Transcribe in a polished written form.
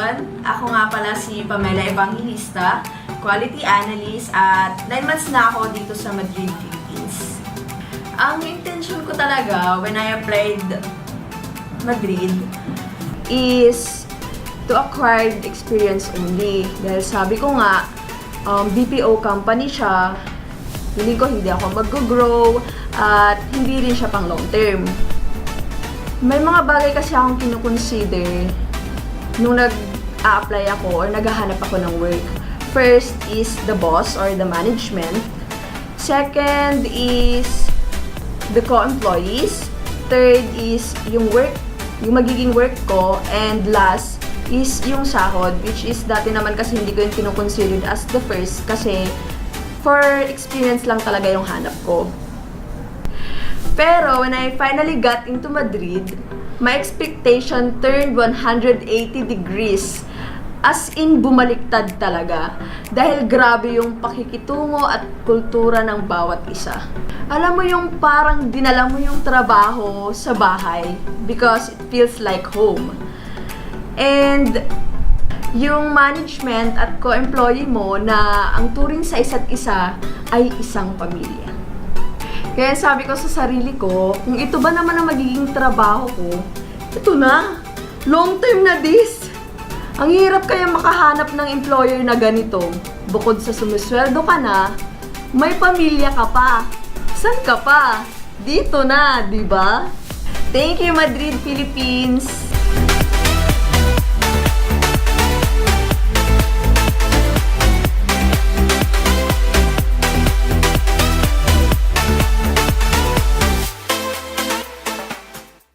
everyone! Ako nga pala si Pamela Evangelista, Quality Analyst at 9 months na ako dito sa Madrid, Philippines. Ang intention ko talaga when I applied Madrid is to acquire experience only. Dahil sabi ko nga, BPO company siya, hindi ako mag-grow at hindi rin siya pang long term. May mga bagay kasi akong kinukonsider nung nag-a-apply ako or naghahanap ako ng work. First is the boss or the management. Second is the co-employees. Third is yung work, yung magiging work ko. And last is yung sahod, which is dati naman kasi hindi ko yung kinukonsider as the first kasi for experience lang talaga yung hanap ko. Pero when I finally got into Madrid, my expectation turned 180 degrees. As in, bumaliktad talaga. Dahil grabe yung pakikitungo at kultura ng bawat isa. Alam mo yung parang dinala mo yung trabaho sa bahay because it feels like home. And yung management at co-employee mo na ang turing sa isa't isa ay isang pamilya. Kaya sabi ko sa sarili ko, kung ito ba naman ang magiging trabaho ko, ito na, long term na this. Ang hirap kaya makahanap ng employer na ganito. Bukod sa sumusweldo ka na, may pamilya ka pa. San ka pa? Dito na, di ba? Thank you, Madrid, Philippines!